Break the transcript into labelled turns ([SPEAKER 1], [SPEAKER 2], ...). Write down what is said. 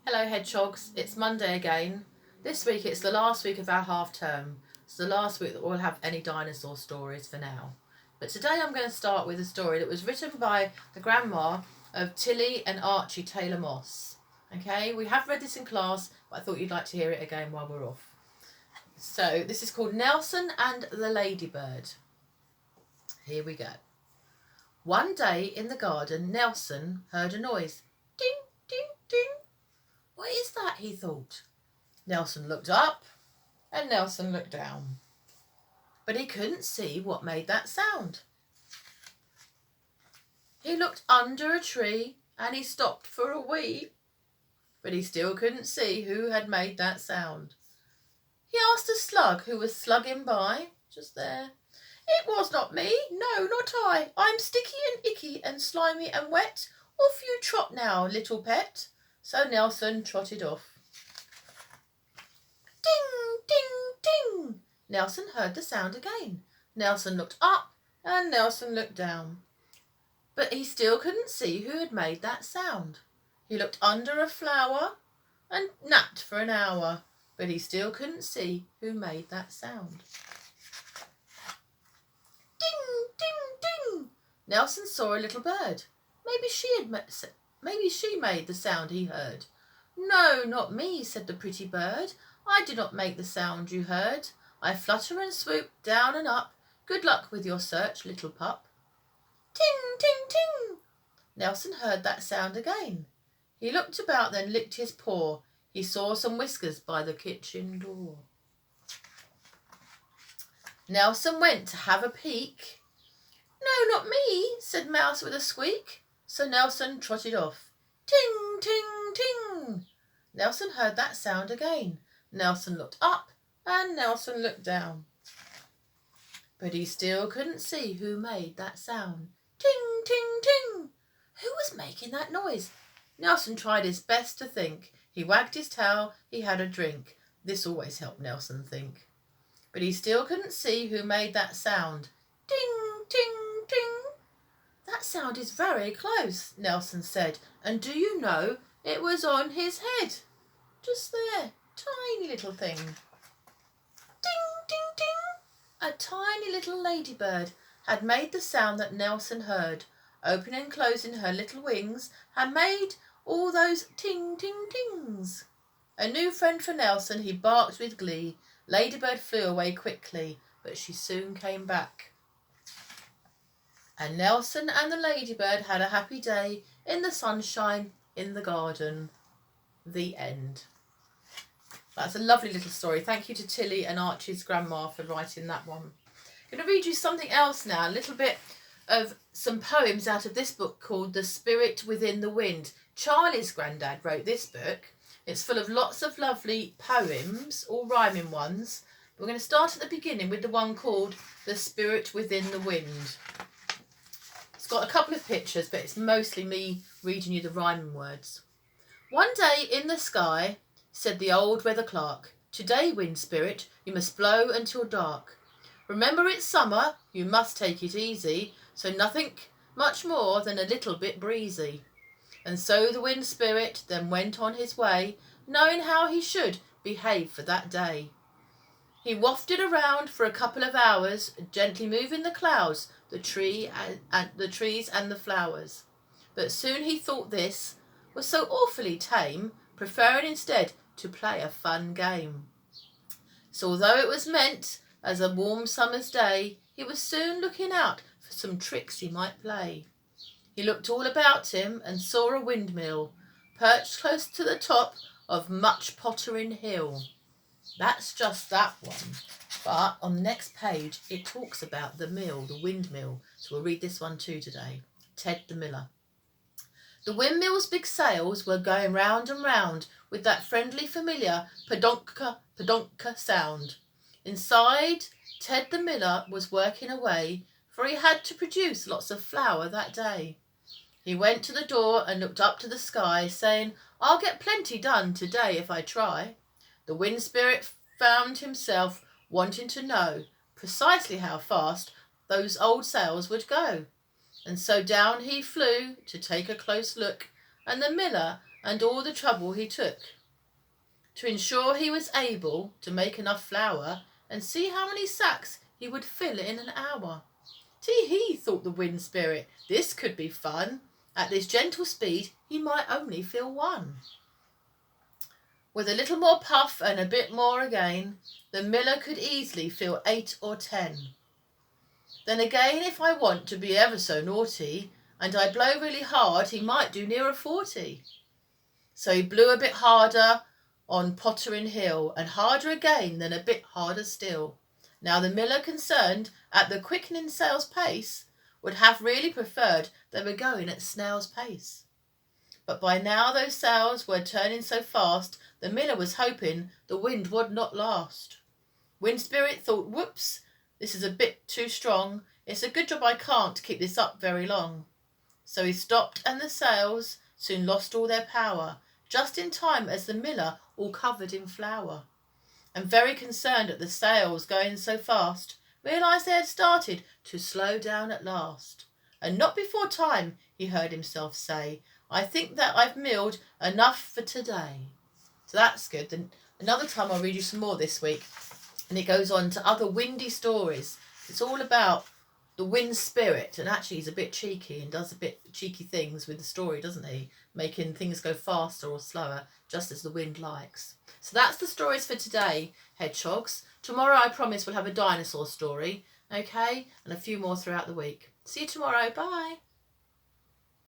[SPEAKER 1] Hello hedgehogs, it's Monday again. This week it's the last week of our half term. It's the last week that we'll have any dinosaur stories for now. But today I'm going to start with a story that was written by the grandma of Tilly and Archie Taylor Moss. Okay, we have read this in class, but I thought you'd like to hear it again while we're off. So this is called Nelson and the Ladybird. Here we go. One day in the garden, Nelson heard a noise. Ding, ding, ding. What is that, he thought. Nelson looked up and Nelson looked down. But he couldn't see what made that sound. He looked under a tree and he stopped for a wee. But he still couldn't see who had made that sound. He asked a slug who was slugging by, just there. It was not me, no, not I. I'm sticky and icky and slimy and wet. Off you trot now, little pet. So Nelson trotted off. Ding, ding, ding. Nelson heard the sound again. Nelson looked up and Nelson looked down. But he still couldn't see who had made that sound. He looked under a flower and napped for an hour, but he still couldn't see who made that sound. Ding, ding, ding. Nelson saw a little bird. Maybe she made the sound he heard. No, not me, said the pretty bird. I did not make the sound you heard. I flutter and swoop down and up. Good luck with your search, little pup. Ting, ting, ting. Nelson heard that sound again. He looked about, then licked his paw. He saw some whiskers by the kitchen door. Nelson went to have a peek. No, not me, said Mouse with a squeak. So Nelson trotted off. Ting, ting, ting. Nelson heard that sound again. Nelson looked up and Nelson looked down. But he still couldn't see who made that sound. Ting, ting, ting. Who was making that noise? Nelson tried his best to think. He wagged his tail. He had a drink. This always helped Nelson think. But he still couldn't see who made that sound. Ting, ting, ting. That sound is very close, Nelson said. And do you know, it was on his head. Just there, tiny little thing. Ding, ding, ding. A tiny little ladybird had made the sound that Nelson heard. Opening and closing her little wings had made all those ting, ting, tings. A new friend for Nelson, he barked with glee. Ladybird flew away quickly, but she soon came back. And Nelson and the ladybird had a happy day in the sunshine in the garden. The end. That's a lovely little story. Thank you to Tilly and Archie's grandma for writing that one. I'm going to read you something else now, a little bit of some poems out of this book called The Spirit Within the Wind. Charlie's granddad wrote this book. It's full of lots of lovely poems, all rhyming ones. We're going to start at the beginning with the one called The Spirit Within the Wind. It's got a couple of pictures, but it's mostly me reading you the rhyming words. One day in the sky, said the old weather clerk, today, wind spirit, you must blow until dark. Remember it's summer, you must take it easy, so nothing much more than a little bit breezy. And so the wind spirit then went on his way, knowing how he should behave for that day. He wafted around for a couple of hours, gently moving the clouds, the trees and the flowers. But soon he thought this was so awfully tame, preferring instead to play a fun game. So although it was meant as a warm summer's day, he was soon looking out for some tricks he might play. He looked all about him and saw a windmill perched close to the top of Much Pottering Hill. That's just that one. But on the next page, it talks about the mill, the windmill. So we'll read this one too today. Ted the Miller. The windmill's big sails were going round and round with that friendly, familiar padonka, padonka sound. Inside, Ted the Miller was working away, for he had to produce lots of flour that day. He went to the door and looked up to the sky, saying, I'll get plenty done today if I try. The wind spirit found himself wanting to know precisely how fast those old sails would go. And so down he flew to take a close look, and the miller and all the trouble he took to ensure he was able to make enough flour and see how many sacks he would fill in an hour. Tee-hee, thought the Wind Spirit, this could be fun. At this gentle speed he might only fill one. With a little more puff and a bit more again, the miller could easily fill 8 or 10. Then again, if I want to be ever so naughty, and I blow really hard, he might do nearer 40. So he blew a bit harder on Pottering Hill, and harder again, then a bit harder still. Now the miller, concerned at the quickening sail's pace, would have really preferred they were going at snail's pace. But by now those sails were turning so fast, the miller was hoping the wind would not last. Wind Spirit thought, whoops, this is a bit too strong. It's a good job I can't keep this up very long. So he stopped, and the sails soon lost all their power, just in time as the miller, all covered in flour, and very concerned at the sails going so fast, realised they had started to slow down at last. And not before time, he heard himself say, I think that I've milled enough for today. So that's good. Then another time I'll read you some more this week. And it goes on to other windy stories. It's all about the Wind Spirit, and actually he's a bit cheeky and does a bit cheeky things with the story, doesn't he? Making things go faster or slower, just as the wind likes. So that's the stories for today, hedgehogs. Tomorrow I promise we'll have a dinosaur story, okay? And a few more throughout the week. See you tomorrow. Bye.